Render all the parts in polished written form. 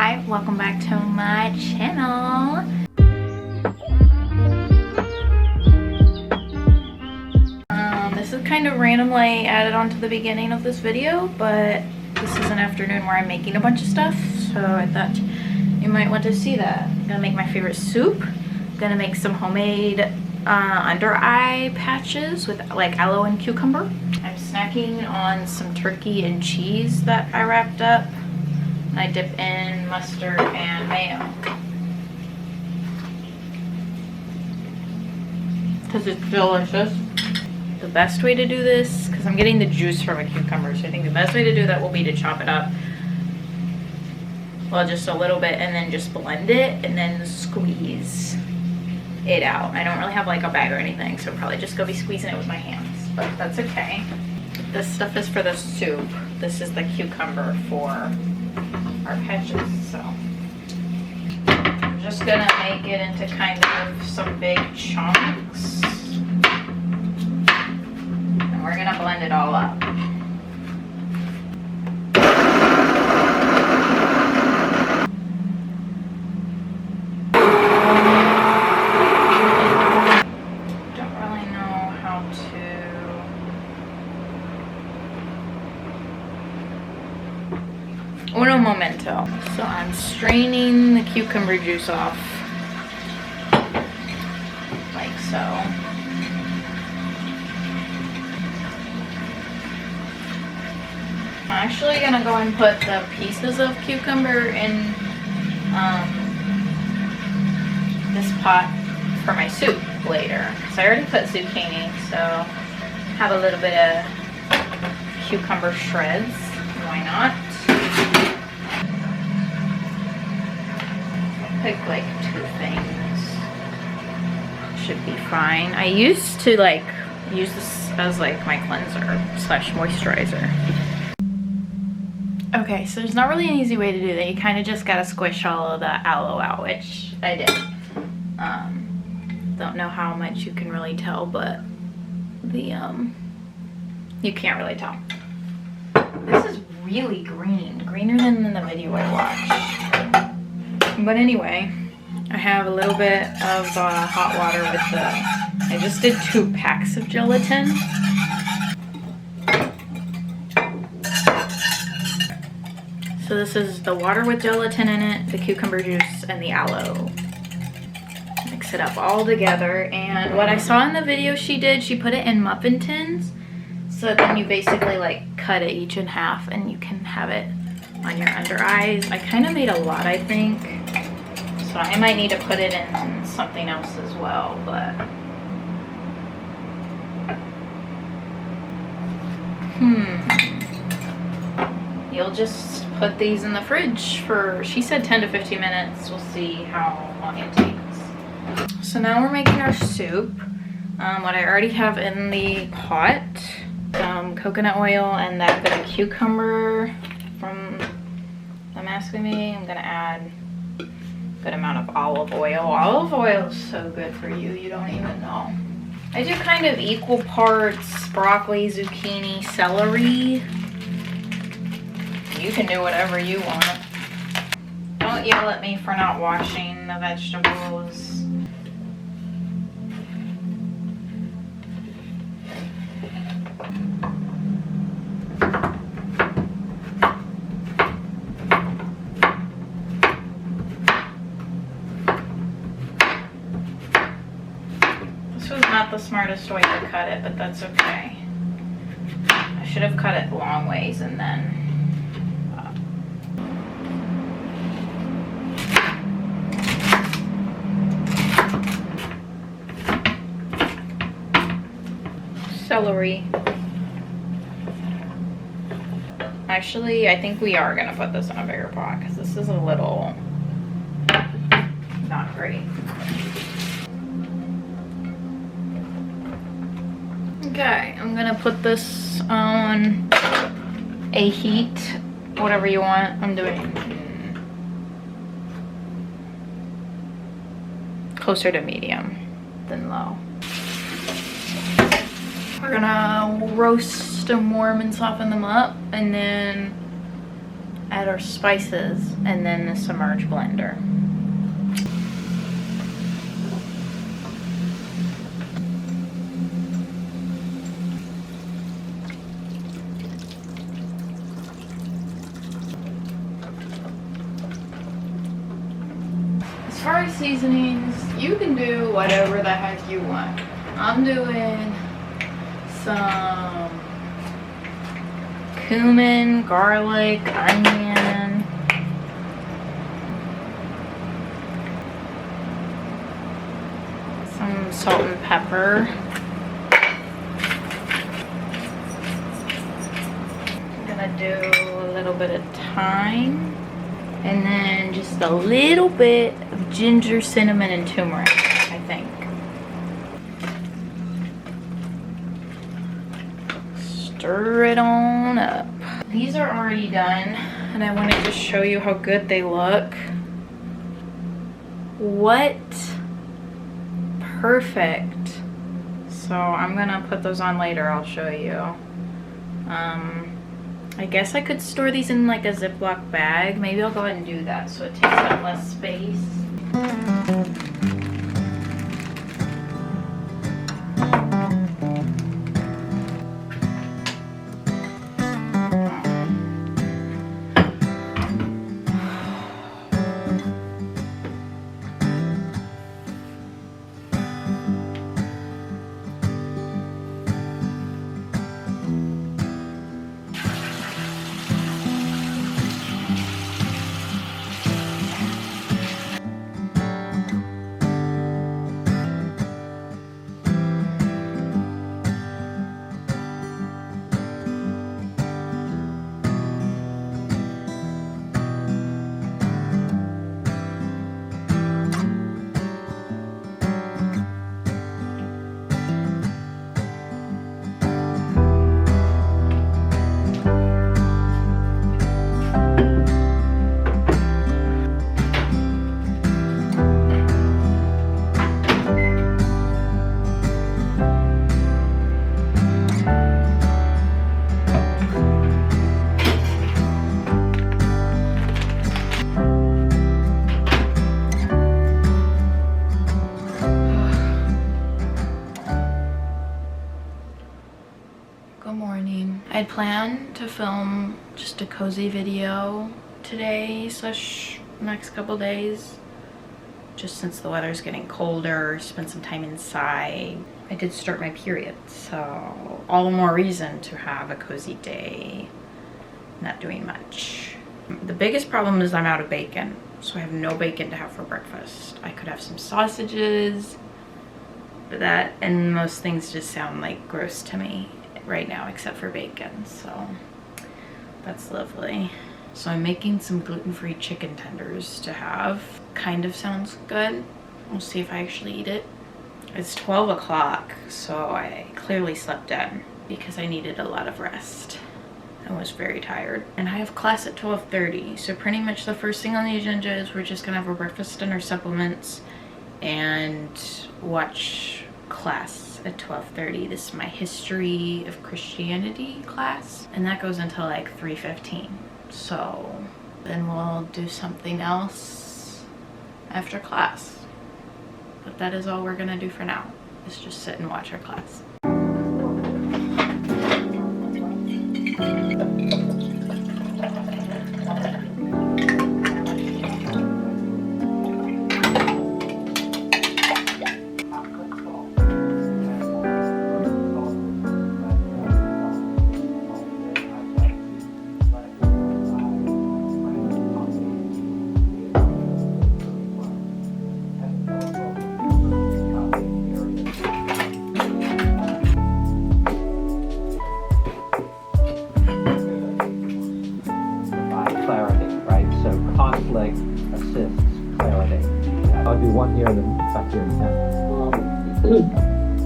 Hi, welcome back to my channel. This is kind of randomly added onto the beginning of this video, but this is an afternoon where I'm making a bunch of stuff, so I thought you might want to see that. I'm gonna make my favorite soup. I'm gonna make some homemade under eye patches with like aloe and cucumber. I'm snacking on some turkey and cheese that I wrapped up. I dip in mustard and mayo because it's delicious. The best way to do this, because I'm getting the juice from a cucumber, so I think the best way to do that will be to chop it up, well, just a little bit, and then just blend it and then squeeze it out. I don't really have like a bag or anything, so probably just go be squeezing it with my hands, but that's okay. This stuff is for the soup. This is the cucumber for our patches, so I'm just gonna make it into kind of some big chunks, and we're gonna blend it all up. Uno momento. So I'm straining the cucumber juice off like so. I'm actually gonna go and put the pieces of cucumber in this pot for my soup later, because I already put zucchini, so have a little bit of cucumber shreds. Why not? Pick like 2 things. Should be fine. I used to like use this as like my cleanser slash moisturizer. Okay, so there's not really an easy way to do that. You kind of just gotta squish all of the aloe out, which I did. Don't know how much you can really tell, but the you can't really tell. This is really greener than in the video I watched. But anyway, I have a little bit of hot water with I just did 2 packs of gelatin. So this is the water with gelatin in it, the cucumber juice, and the aloe. Mix it up all together, and what I saw in the video she did, she put it in muffin tins. So then you basically like cut it each in half and you can have it on your under eyes. I kind of made a lot, I think. So I might need to put it in something else as well, but you'll just put these in the fridge for, she said 10 to 15 minutes. We'll see how long it takes. So now we're making our soup. What I already have in the pot, coconut oil and that bit of cucumber from the mask we made. I'm gonna add a good amount of olive oil. Olive oil is so good for you, you don't even know. I do kind of equal parts broccoli, zucchini, celery. You can do whatever you want. Don't yell at me for not washing the vegetables. Not the smartest way to cut it, but that's okay. I should have cut it long ways and then celery. Actually, I think we are gonna put this in a bigger pot because this is a little not great. Okay, I'm gonna put this on a heat, whatever you want. I'm doing closer to medium than low. We're gonna roast them, warm and soften them up, and then add our spices, and then the submerged blender. As far as seasonings, you can do whatever the heck you want. I'm doing some cumin, garlic, onion, some salt and pepper. I'm gonna do a little bit of thyme, and then just a little bit of ginger, cinnamon, and turmeric, I think. Stir it on up. These are already done, and I want to just show you how good they look. What? Perfect. So I'm gonna put those on later. I'll show you. I guess I could store these in like a Ziploc bag. Maybe I'll go ahead and do that so it takes up less space. I planned to film just a cozy video today slash next couple days, just since the weather's getting colder, spend some time inside. I did start my period, so all the more reason to have a cozy day, not doing much. The biggest problem is I'm out of bacon, so I have no bacon to have for breakfast. I could have some sausages, but that and most things just sound like gross to me right now except for bacon, so that's lovely. So I'm making some gluten-free chicken tenders to have. Kind of sounds good. We'll see if I actually eat it. It's 12 o'clock, so I clearly slept in because I needed a lot of rest. I was very tired. And I have class at 12:30, so pretty much the first thing on the agenda is we're just gonna have our breakfast, dinner, supplements, and watch class at 12:30. This is my history of Christianity class, and that goes until like 3:15. So then we'll do something else after class. But that is all we're gonna do for now, is just sit and watch our class.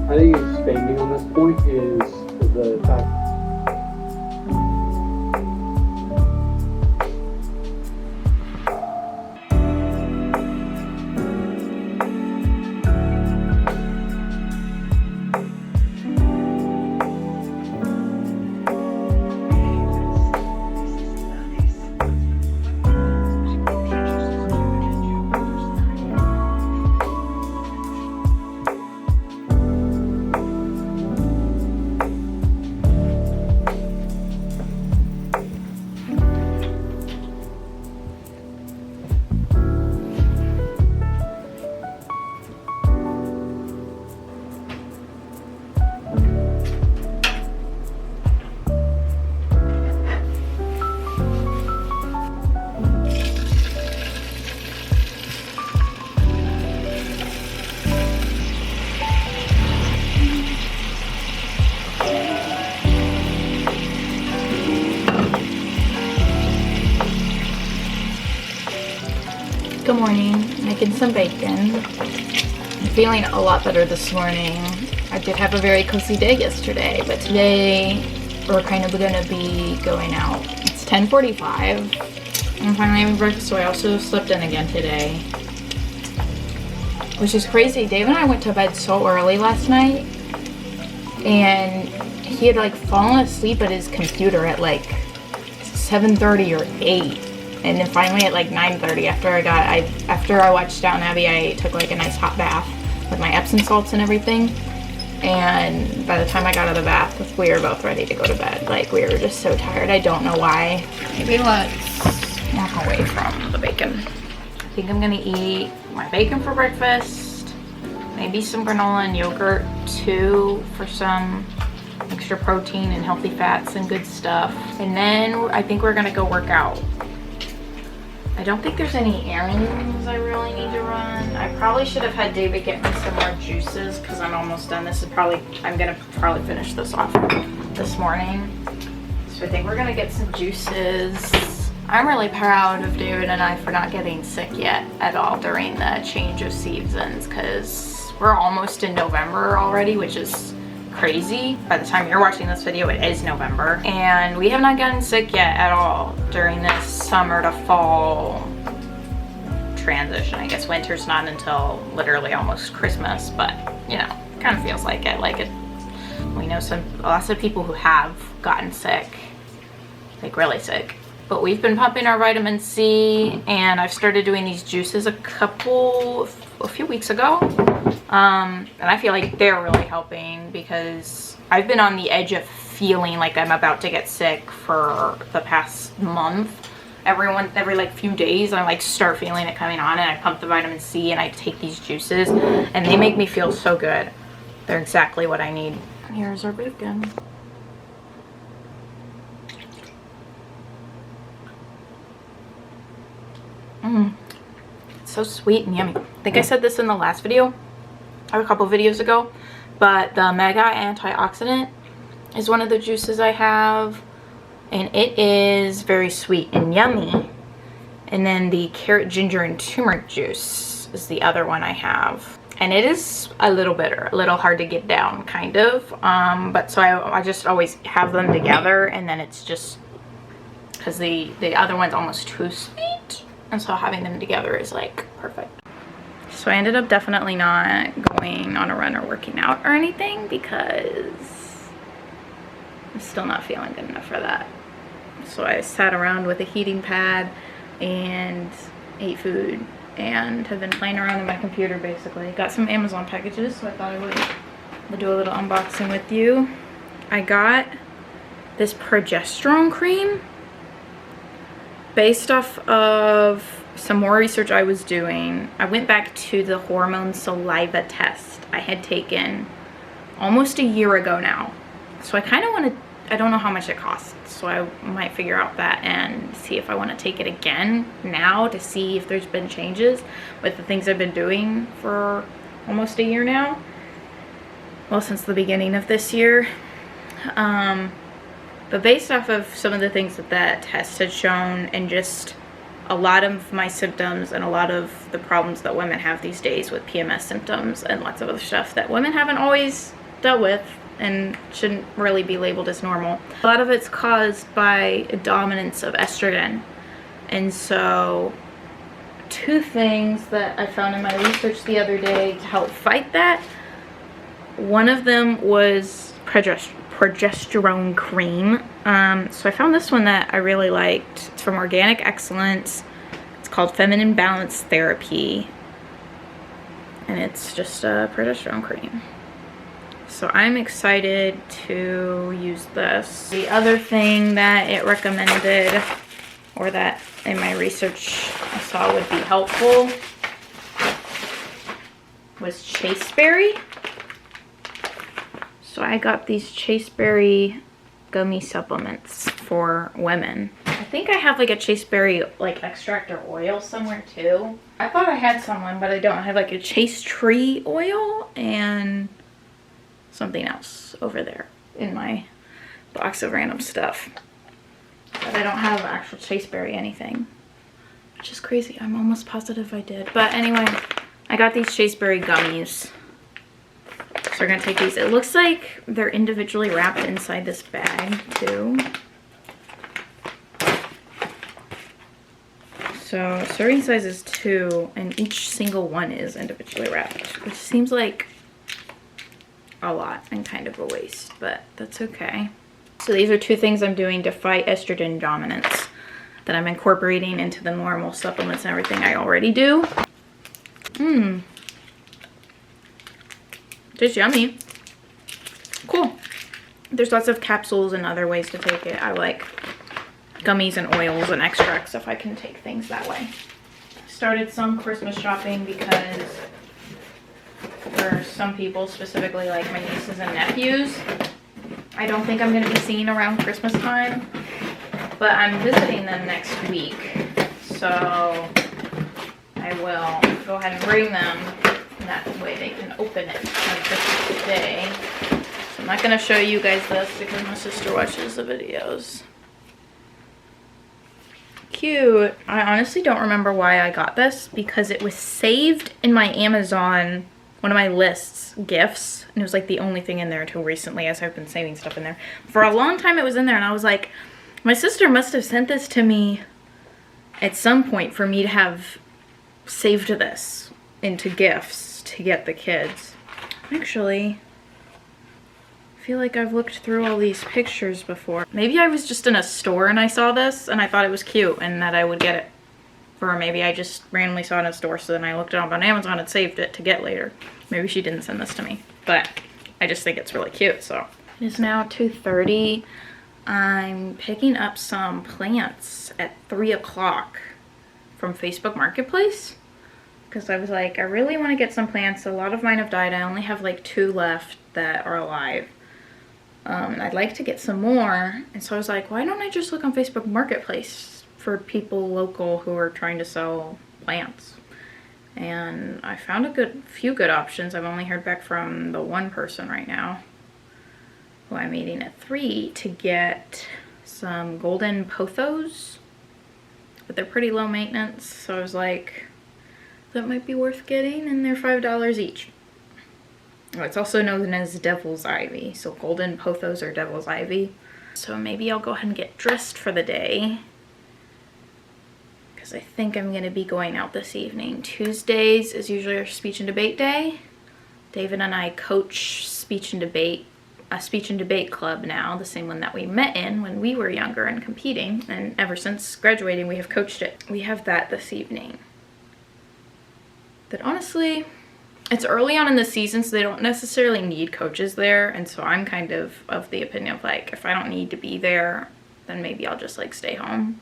I think expanding on this point is the fact Good morning. Making some bacon. I'm feeling a lot better this morning. I did have a very cozy day yesterday, but today we're kind of gonna be going out. It's 10:45. I'm finally having breakfast, so I also slept in again today. Which is crazy. Dave and I went to bed so early last night, and he had like fallen asleep at his computer at like 7:30 or 8. And then finally at like 9:30 after I watched Downton Abbey, I took like a nice hot bath with my Epsom salts and everything. And by the time I got out of the bath, we were both ready to go to bed. Like, we were just so tired. I don't know why. Maybe let's walk away from the bacon. I think I'm gonna eat my bacon for breakfast. Maybe some granola and yogurt too for some extra protein and healthy fats and good stuff. And then I think we're gonna go work out. I don't think there's any errands I really need to run. I probably should have had David get me some more juices because I'm almost done. I'm gonna probably finish this off this morning. So I think we're gonna get some juices. I'm really proud of David and I for not getting sick yet at all during the change of seasons, because we're almost in November already, which is crazy. By the time you're watching this video, it is November, and we have not gotten sick yet at all during this summer to fall transition. I guess winter's not until literally almost Christmas, but you know, kind of feels like it. Like it, we know lots of people who have gotten sick, like really sick. But we've been pumping our vitamin C, and I've started doing these juices a few weeks ago. And I feel like they're really helping because I've been on the edge of feeling like I'm about to get sick for the past month. Every like few days I like start feeling it coming on, and I pump the vitamin C and I take these juices and they make me feel so good. They're exactly what I need. Here's our bacon. It's so sweet and yummy. I think I said this in the last video or a couple videos ago, but the mega antioxidant is one of the juices I have, and it is very sweet and yummy. And then the carrot, ginger, and turmeric juice is the other one I have, and it is a little bitter, a little hard to get down, kind of. But so I just always have them together, and then it's just because the other one's almost too sweet, and so having them together is like perfect. So I ended up definitely not going on a run or working out or anything because I'm still not feeling good enough for that. So I sat around with a heating pad and ate food and have been playing around on my computer basically. Got some Amazon packages, so I thought I would do a little unboxing with you. I got this progesterone cream based off of some more research I was doing. I went back to the hormone saliva test I had taken almost a year ago now. So I kind of want to, I don't know how much it costs, so I might figure out that and see if I want to take it again now to see if there's been changes with the things I've been doing for almost a year now. Well, since the beginning of this year. But based off of some of the things that test had shown, and just a lot of my symptoms and a lot of the problems that women have these days with PMS symptoms and lots of other stuff that women haven't always dealt with and shouldn't really be labeled as normal. A lot of it's caused by a dominance of estrogen. And so two things that I found in my research the other day to help fight that. One of them was progesterone cream. So I found this one that I really liked. It's from Organic Excellence. It's called Feminine Balance Therapy, and it's just a progesterone cream. So I'm excited to use this. The other thing that it recommended, or that in my research I saw would be helpful, was chasteberry. So I got these chasteberry gummy supplements for women. I think I have like a chasteberry like extract or oil somewhere too. I thought I had someone, but I don't. I have like a chase tree oil and something else over there in my box of random stuff. But I don't have actual chasteberry anything. which is crazy. I'm almost positive I did. But anyway, I got these chaseberry gummies. So we're gonna take these. It looks like they're individually wrapped inside this bag too. So serving size is 2 and each single one is individually wrapped, which seems like a lot and kind of a waste, but that's okay. So these are 2 things I'm doing to fight estrogen dominance that I'm incorporating into the normal supplements and everything I already do. Just yummy. Cool. There's lots of capsules and other ways to take it. I like gummies and oils and extracts if I can take things that way. Started some Christmas shopping because for some people, specifically like my nieces and nephews, I don't think I'm going to be seeing around Christmas time, but I'm visiting them next week, so I will go ahead and bring them, and that way they can open it on Christmas Day. So I'm not going to show you guys this because my sister watches the videos. Cute. I honestly don't remember why I got this because it was saved in my Amazon, one of my lists, gifts, and it was like the only thing in there until recently as I've been saving stuff in there. For a long time it was in there and I was like, my sister must have sent this to me at some point for me to have saved this into gifts to get the kids. Actually, I feel like I've looked through all these pictures before. Maybe I was just in a store and I saw this and I thought it was cute and that I would get it. Or maybe I just randomly saw it in a store, so then I looked it up on Amazon and saved it to get later. Maybe she didn't send this to me, but I just think it's really cute, so. It is now 2:30. I'm picking up some plants at 3 o'clock from Facebook Marketplace because I was like, I really want to get some plants. A lot of mine have died. I only have like 2 left that are alive. And I'd like to get some more. And so I was like, why don't I just look on Facebook Marketplace for people local who are trying to sell plants? And I found a few good options. I've only heard back from the one person right now who I'm meeting at 3 to get some golden pothos, but they're pretty low maintenance. So I was like, that might be worth getting, and they're $5 each. Oh, it's also known as devil's ivy. So golden pothos or devil's ivy. So maybe I'll go ahead and get dressed for the day, I think I'm going to be going out this evening. Tuesdays is usually our speech and debate day. David and I coach a speech and debate club now, the same one that we met in when we were younger and competing, and ever since graduating we have coached it. We have that this evening. But honestly, it's early on in the season, so they don't necessarily need coaches there, and so I'm kind of the opinion of like, if I don't need to be there, then maybe I'll just like stay home.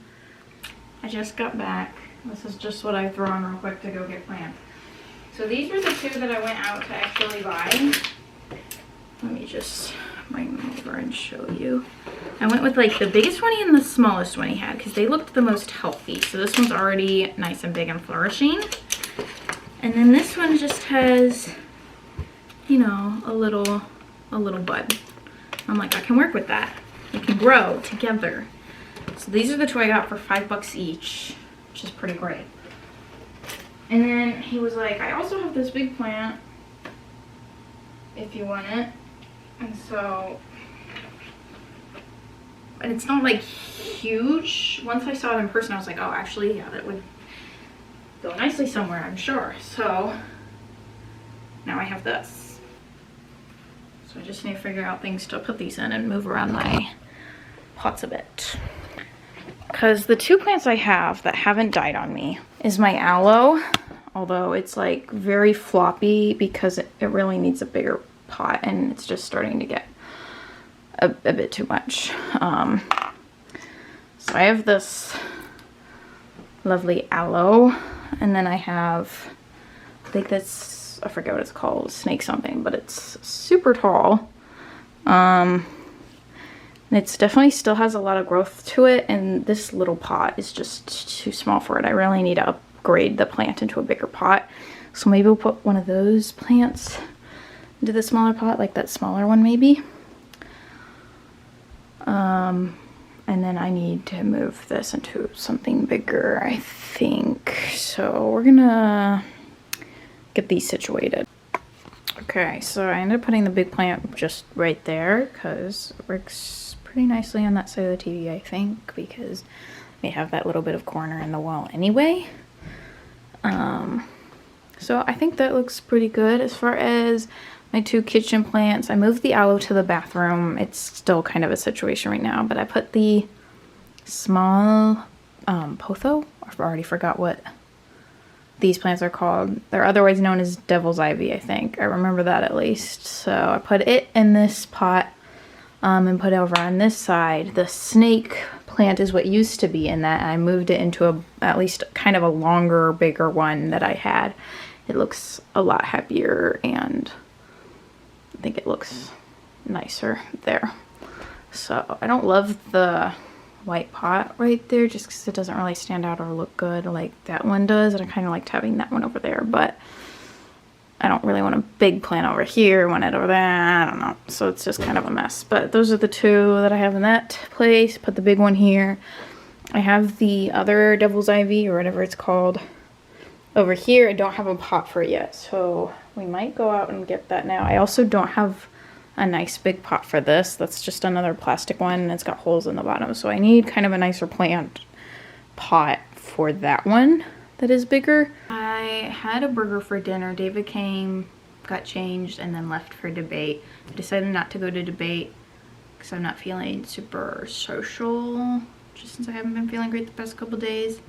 I just got back. This is just what I threw on real quick to go get plants. So these were the 2 that I went out to actually buy. Let me just bring them over and show you. I went with like the biggest one and the smallest one he had because they looked the most healthy. So this one's already nice and big and flourishing. And then this one just has, you know, a little bud. I'm like, I can work with that. They can grow together. So these are the 2 I got for $5 each, which is pretty great. And then he was like, I also have this big plant if you want it. And so, and it's not like huge. Once I saw it in person, I was like, oh, actually, yeah, that would go nicely somewhere, I'm sure. So now I have this. So I just need to figure out things to put these in and move around my pots a bit. Because the 2 plants I have that haven't died on me is my aloe, although it's like very floppy because it really needs a bigger pot and it's just starting to get a bit too much. So I have this lovely aloe, and then I have, I think that's, I forget what it's called, snake something, but it's super tall. It's definitely still has a lot of growth to it, and this little pot is just too small for it. I really need to upgrade the plant into a bigger pot. So maybe we'll put one of those plants into the smaller pot, like that smaller one maybe. And then I need to move this into something bigger, I think. So we're gonna get these situated. Okay, so I ended up putting the big plant just right there because it works pretty nicely on that side of the TV, I think, because we have that little bit of corner in the wall anyway. So I think that looks pretty good. As far as my 2 kitchen plants, I moved the aloe to the bathroom. It's still kind of a situation right now, but I put the small potho. I already forgot what these plants are called. They're otherwise known as devil's ivy, I think. I remember that at least. So I put it in this pot and put it over on this side. The snake plant is what used to be in that. I moved it into at least kind of a longer, bigger one that I had. It looks a lot happier and I think it looks nicer there. So I don't love the white pot right there just because it doesn't really stand out or look good like that one does, and I kind of liked having that one over there, but I don't really want a big plant over here, want it over there, I don't know, so it's just kind of a mess. But those are the 2 that I have in that place. Put the big one here. I have the other devil's ivy or whatever it's called over here. I don't have a pot for it yet, so we might go out and get that now. I also don't have a nice big pot for this. That's just another plastic one and it's got holes in the bottom, so I need kind of a nicer plant pot for that one that is bigger. I had a burger for dinner. David came, got changed, and then left for debate. I decided not to go to debate because I'm not feeling super social, just since I haven't been feeling great the past couple days.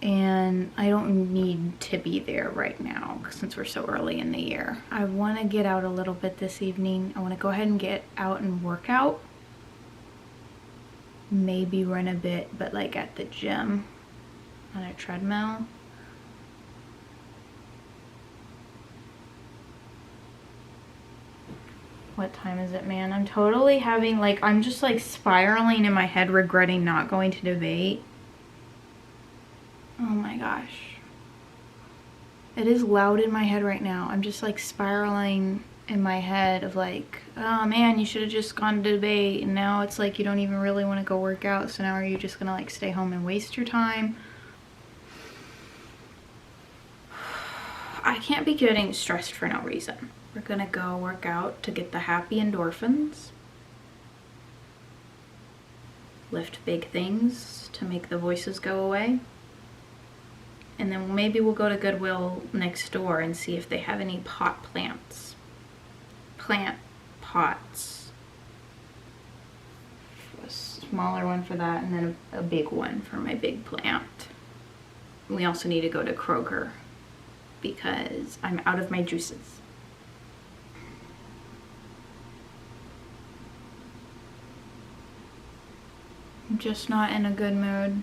And I don't need to be there right now since we're so early in the year. I want to get out a little bit this evening. I want to go ahead and get out and work out. Maybe run a bit, but like at the gym on a treadmill. What time is it, man? I'm totally having like, I'm just like spiraling in my head regretting not going to debate. Oh my gosh. It is loud in my head right now. I'm just like spiraling in my head of like, oh man, you should have just gone to debate, and now it's like you don't even really want to go work out, so now are you just gonna like stay home and waste your time? I can't be getting stressed for no reason. We're gonna go work out to get the happy endorphins. Lift big things to make the voices go away. And then maybe we'll go to Goodwill next door and see if they have any pot plants. Plant pots. A smaller one for that, and then a big one for my big plant. We also need to go to Kroger because I'm out of my juices. I'm just not in a good mood.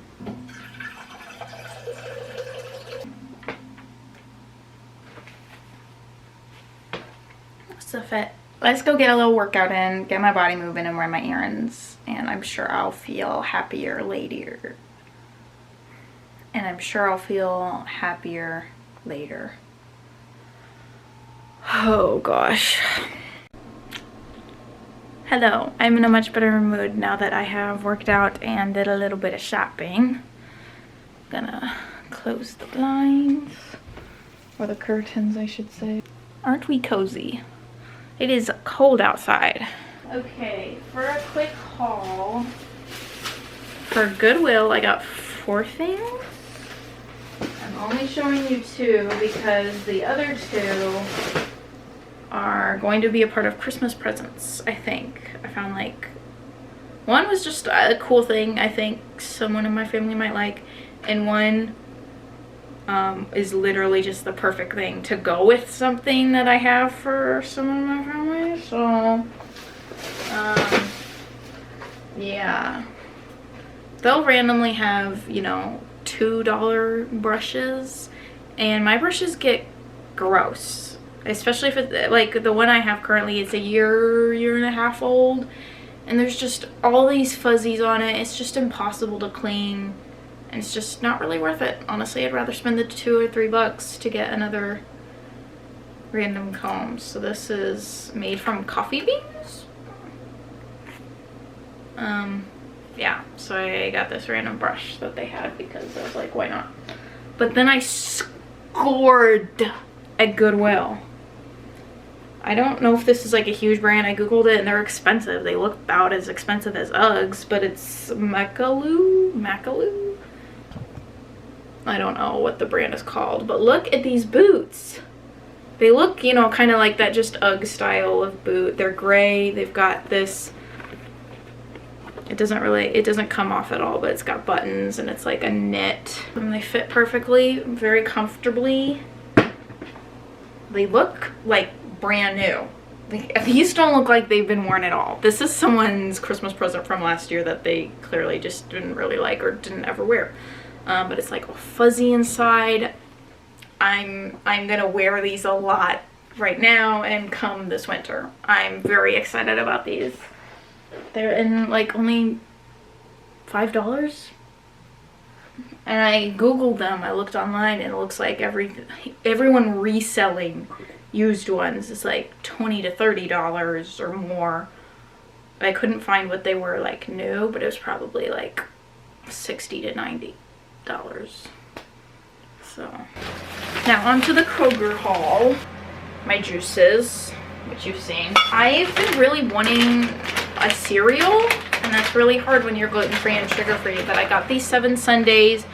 So fit. Let's go get a little workout in, get my body moving, and run my errands, and I'm sure I'll feel happier later. And I'm sure I'll feel happier later. Oh gosh. Hello, I'm in a much better mood now that I have worked out and did a little bit of shopping. Gonna close the blinds, or the curtains I should say. Aren't we cozy? It is cold outside. Okay, for a quick haul, for Goodwill I got 4 things. I'm only showing you 2 because the other 2 are going to be a part of Christmas presents, I think. I found like, one was just a cool thing I think someone in my family might like, and one is literally just the perfect thing to go with something that I have for someone in my family. So yeah, they'll randomly have, you know, $2 brushes, and my brushes get gross, especially if it, like the one I have currently, it's a year and a half old, and there's just all these fuzzies on it. It's just impossible to clean. And it's just not really worth it. Honestly, I'd rather spend the $2 or $3 to get another random comb. So this is made from coffee beans. Yeah, so I got this random brush that they had because I was like, why not? But then I scored at Goodwill. I don't know if this is like a huge brand. I googled it and they're expensive. They look about as expensive as Uggs, but it's Macaloo. I don't know what the brand is called, but look at these boots. They look, you know, kind of like that just Ugg style of boot. They're gray. They've got this, it doesn't come off at all, but it's got buttons and it's like a knit. And they fit perfectly, very comfortably. They look like brand new. These don't look like they've been worn at all. This is someone's Christmas present from last year that they clearly just didn't really like or didn't ever wear. But it's like fuzzy inside. I'm gonna wear these a lot right now and come this winter. I'm very excited about these. They're in like only $5. And I googled them. I looked online and it looks like everyone reselling used ones is like $20 to $30 or more. I couldn't find what they were like new, but it was probably like $60 to $90. So now onto the Kroger haul. My juices, which you've seen. I've been really wanting a cereal, and that's really hard when you're gluten-free and sugar-free, but I got these 7 Sundays.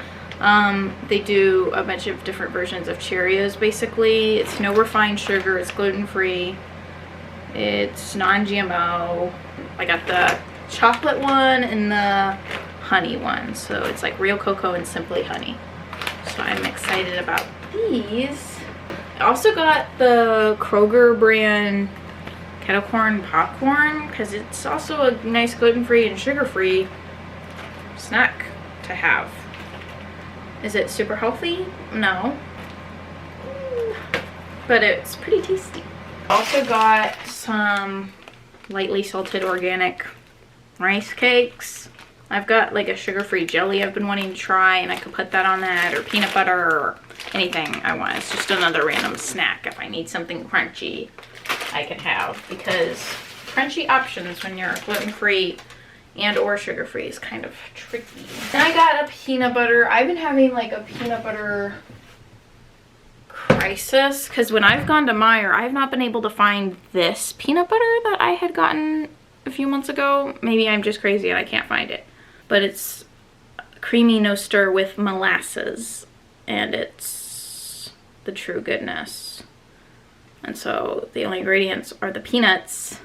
They do a bunch of different versions of Cheerios basically. It's no refined sugar, it's gluten-free, it's non-GMO. I got the chocolate one and the honey one, so it's like real cocoa and simply honey. So I'm excited about these. I also got the Kroger brand kettle corn popcorn because it's also a nice gluten-free and sugar-free snack to have. Is it super healthy? No. But it's pretty tasty. Also got some lightly salted organic rice cakes. I've got like a sugar-free jelly I've been wanting to try, and I could put that on that, or peanut butter, or anything I want. It's just another random snack if I need something crunchy I can have, because crunchy options when you're gluten-free and or sugar-free is kind of tricky. And I got a peanut butter. I've been having like a peanut butter crisis because when I've gone to Meijer, I've not been able to find this peanut butter that I had gotten a few months ago. Maybe I'm just crazy and I can't find it. But it's creamy no stir with molasses, and it's the true goodness. And so the only ingredients are the peanuts.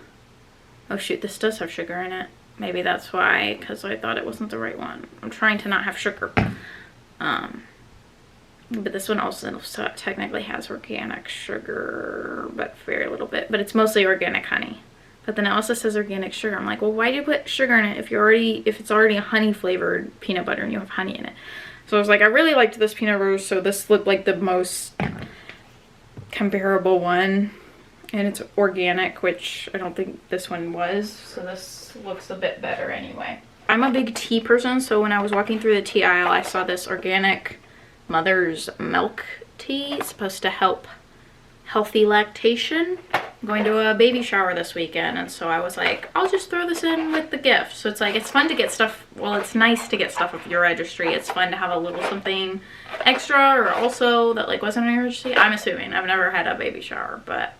Oh shoot, this does have sugar in it. Maybe that's why, because I thought it wasn't the right one. I'm trying to not have sugar. But this one also technically has organic sugar, but very little bit. But it's mostly organic honey. But then it also says organic sugar. I'm like, well, why do you put sugar in it if it's already a honey flavored peanut butter and you have honey in it? So I was like, I really liked this peanut butter, so this looked like the most comparable one. And it's organic, which I don't think this one was. So this looks a bit better anyway. I'm a big tea person, so when I was walking through the tea aisle, I saw this organic mother's milk tea. It's supposed to help healthy lactation. I'm going to a baby shower this weekend, and so I was like, I'll just throw this in with the gift. So it's like, it's fun to get stuff, well, it's nice to get stuff off your registry. It's fun to have a little something extra or also that like wasn't on your registry. I'm assuming. I've never had a baby shower, but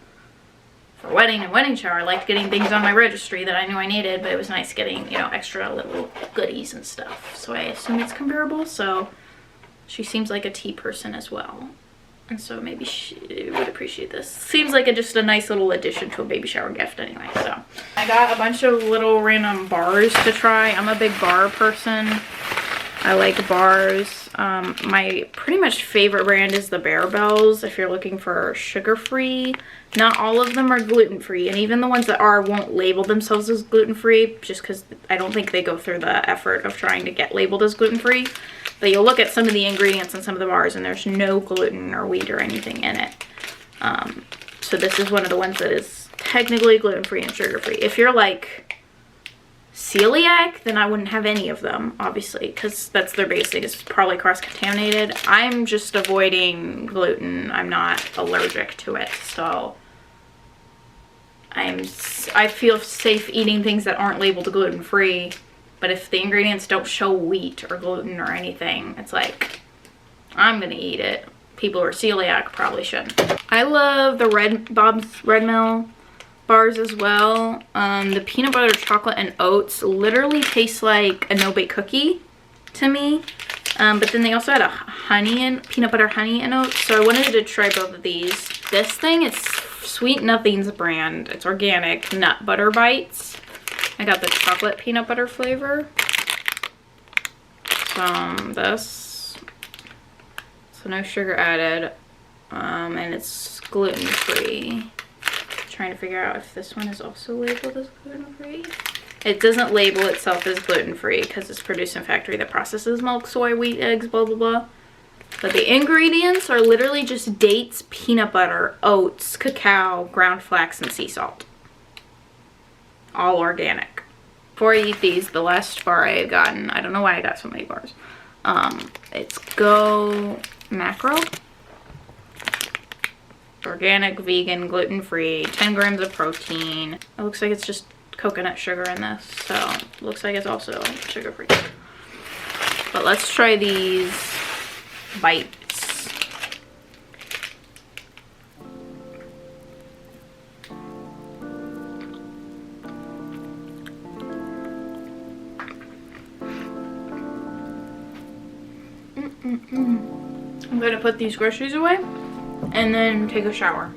for wedding and wedding shower, I liked getting things on my registry that I knew I needed, but it was nice getting, you know, extra little goodies and stuff. So I assume it's comparable. So she seems like a tea person as well. And so maybe she would appreciate this. Seems like just a nice little addition to a baby shower gift anyway. So I got a bunch of little random bars to try. I'm a big bar person. I like bars. My pretty much favorite brand is the Bear-Bells if you're looking for sugar-free. Not all of them are gluten-free, and even the ones that are won't label themselves as gluten-free just because I don't think they go through the effort of trying to get labeled as gluten-free. But you'll look at some of the ingredients in some of the bars and there's no gluten or wheat or anything in it. So this is one of the ones that is technically gluten-free and sugar-free. If you're like celiac, then I wouldn't have any of them, obviously, because that's their basic. It's probably cross-contaminated. I'm just avoiding gluten. I'm not allergic to it, so I feel safe eating things that aren't labeled gluten-free. But if the ingredients don't show wheat or gluten or anything, it's like, I'm gonna eat it. People who are celiac probably shouldn't. I love the Bob's Red Mill bars as well. The peanut butter, chocolate, and oats literally taste like a no-bake cookie to me. But then they also had a peanut butter honey and oats. So I wanted to try both of these. This thing is Sweet Nothing's brand. It's organic nut butter bites. I got the chocolate peanut butter flavor. This. So no sugar added. And it's gluten-free. Trying to figure out if this one is also labeled as gluten-free. It doesn't label itself as gluten-free because it's produced in a factory that processes milk, soy, wheat, eggs, blah, blah, blah. But the ingredients are literally just dates, peanut butter, oats, cacao, ground flax, and sea salt. All organic. Before I eat these, the last bar I had gotten, I don't know why I got so many bars. It's Go Macro. Organic, vegan, gluten-free, 10 grams of protein. It looks like it's just coconut sugar in this, so it looks like it's also sugar-free. But let's try these bites. I'm gonna put these groceries away and then take a shower.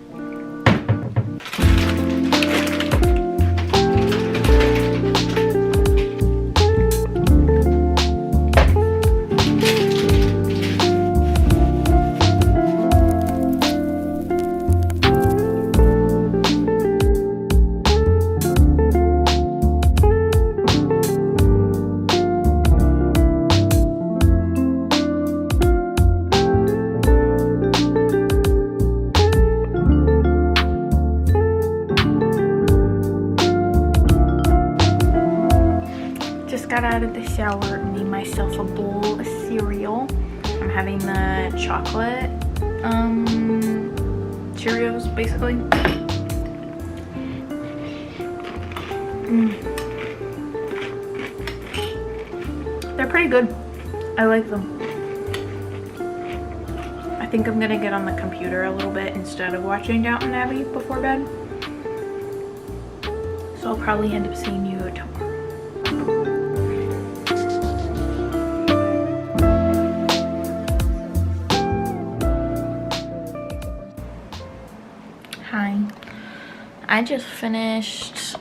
Got out of the shower and made myself a bowl of cereal. I'm having the chocolate Cheerios, basically. They're pretty good. I like them. I think I'm gonna get on the computer a little bit instead of watching Downton Abbey before bed. So I'll probably end up seeing you tomorrow. I just finished,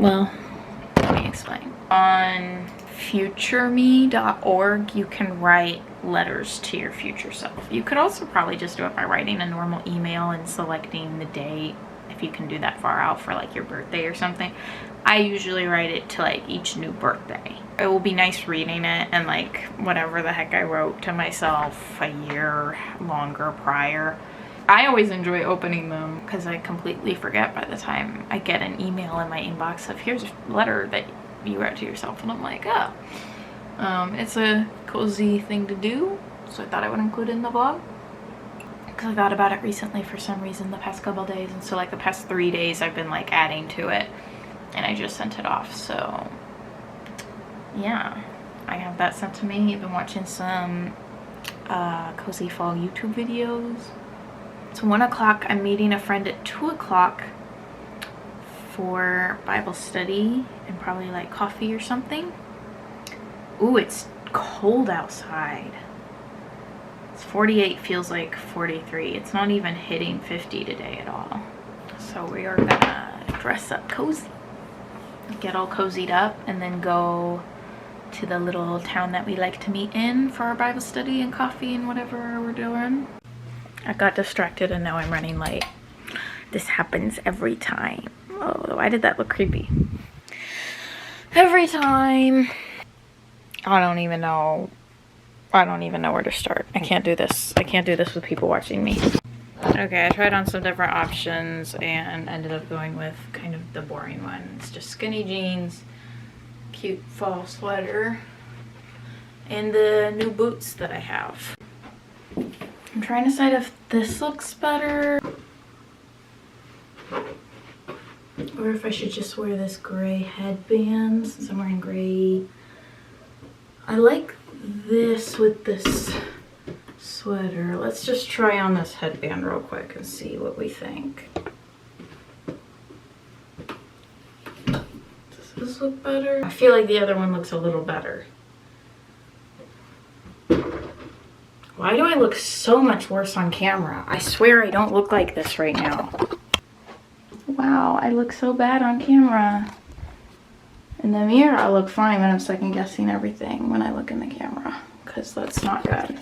well, let me explain. On futureme.org, you can write letters to your future self. You could also probably just do it by writing a normal email and selecting the date, if you can do that far out for like your birthday or something. I usually write it to like each new birthday. It will be nice reading it and like whatever the heck I wrote to myself a year longer prior. I always enjoy opening them because I completely forget by the time I get an email in my inbox of here's a letter that you wrote to yourself, and I'm like, oh. It's a cozy thing to do, so I thought I would include it in the vlog because I thought about it recently for some reason the past couple days, and so like the past 3 days I've been like adding to it, and I just sent it off. So yeah, I have that sent to me. I've been watching some cozy fall YouTube videos. It's 1 o'clock. I'm meeting a friend at 2 o'clock for Bible study and probably like coffee or something. Ooh, it's cold outside. It's 48, feels like 43. It's not even hitting 50 today at all. So we are gonna dress up cozy, get all cozied up, and then go to the little town that we like to meet in for our Bible study and coffee and whatever we're doing. I got distracted and now I'm running late. This happens every time. Oh, why did that look creepy? Every time. I don't even know where to start. I can't do this. I can't do this with people watching me. Okay, I tried on some different options and ended up going with kind of the boring one. It's just skinny jeans, cute fall sweater, and the new boots that I have. I'm trying to decide if this looks better or if I should just wear this gray headband since I'm wearing gray. I like this with this sweater. Let's just try on this headband real quick and see what we think. Does this look better? I feel like the other one looks a little better. Why do I look so much worse on camera? I swear I don't look like this right now. Wow, I look so bad on camera. In the mirror, I look fine when I'm second guessing everything when I look in the camera, because that's not good.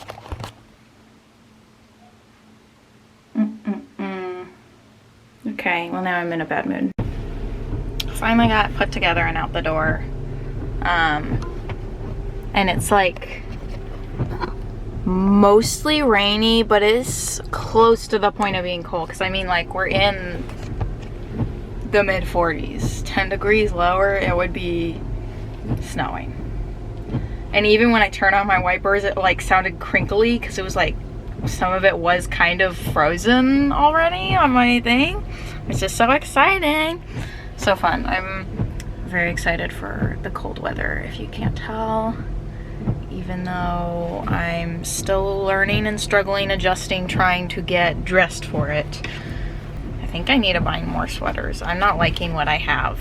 Okay, well now I'm in a bad mood. Finally got put together and out the door. And it's like mostly rainy, but it's close to the point of being cold, because I mean, like, we're in the mid 40s. 10 degrees lower, it would be snowing. And even when I turned on my wipers, it like sounded crinkly, because it was like some of it was kind of frozen already on my thing. It's just so exciting. So fun. I'm very excited for the cold weather, if you can't tell. Even though I'm still learning and struggling, adjusting, trying to get dressed for it. I think I need to buy more sweaters. I'm not liking what I have.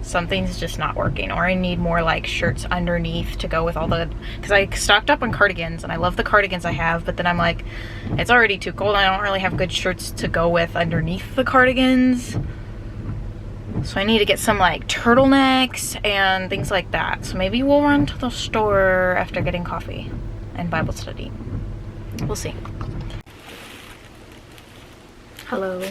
Something's just not working, or I need more like shirts underneath to go with all the, because I stocked up on cardigans and I love the cardigans I have, but then I'm like, it's already too cold. I don't really have good shirts to go with underneath the cardigans. So I need to get some like turtlenecks and things like that. So maybe we'll run to the store after getting coffee and Bible study. We'll see. Hello.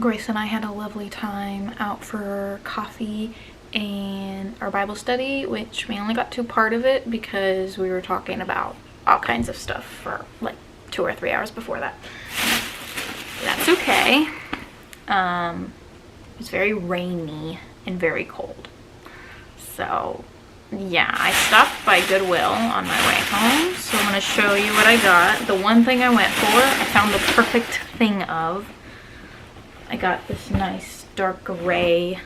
Grace and I had a lovely time out for coffee and our Bible study, which we only got to part of it because we were talking about all kinds of stuff for like 2 or 3 hours before that. That's okay. It's very rainy and very cold. So yeah, I stopped by Goodwill on my way home, so I'm going to show you what I got. The one thing I went for, I found the perfect thing of. I got this nice dark gray,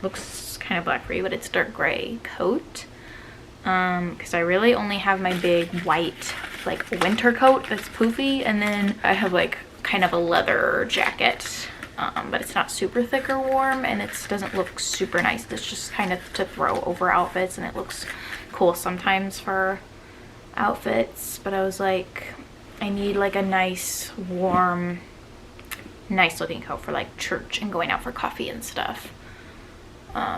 looks kind of black for you, but it's dark gray coat. Because I really only have my big white like winter coat that's poofy, and then I have like kind of a leather jacket. But it's not super thick or warm, and it doesn't look super nice. It's just kind of to throw over outfits, and it looks cool sometimes for outfits. But I was like, I need like a nice, warm, nice looking coat for like church and going out for coffee and stuff.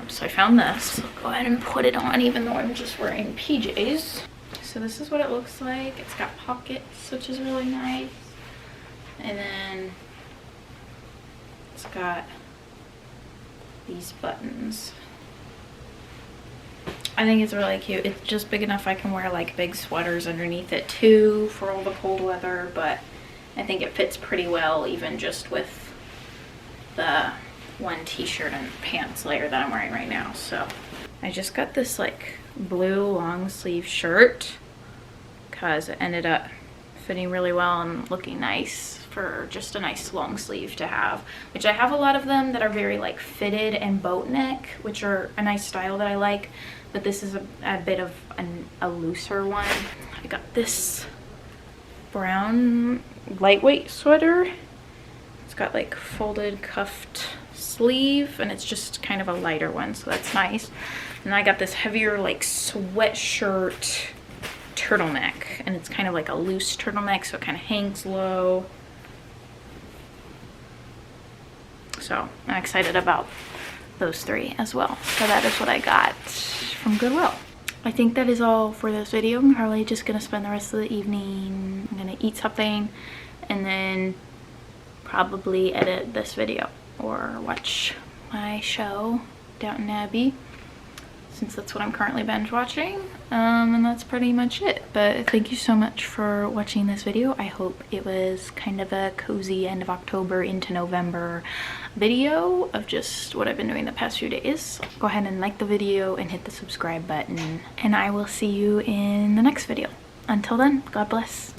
So I found this. I'll go ahead and put it on, even though I'm just wearing PJs. So this is what it looks like. It's got pockets, which is really nice. And then it's got these buttons. I think it's really cute. It's just big enough I can wear like big sweaters underneath it too for all the cold weather, but I think it fits pretty well even just with the one t-shirt and pants layer that I'm wearing right now. So I just got this like blue long sleeve shirt because it ended up fitting really well and looking nice for just a nice long sleeve to have, which I have a lot of them that are very like fitted and boat neck, which are a nice style that I like, but this is a bit of a looser one. I got this brown lightweight sweater. It's got like folded cuffed sleeve, and it's just kind of a lighter one, so that's nice. And I got this heavier like sweatshirt turtleneck, and it's kind of like a loose turtleneck, so it kind of hangs low. So I'm excited about those three as well. So that is what I got from Goodwill. I think that is all for this video. I'm probably just gonna spend the rest of the evening. I'm gonna eat something and then probably edit this video or watch my show, Downton Abbey, since that's what I'm currently binge watching. And that's pretty much it. But thank you so much for watching this video. I hope it was kind of a cozy end of October into November video of just what I've been doing the past few days. Go ahead and like the video and hit the subscribe button, and I will see you in the next video. Until then, God bless.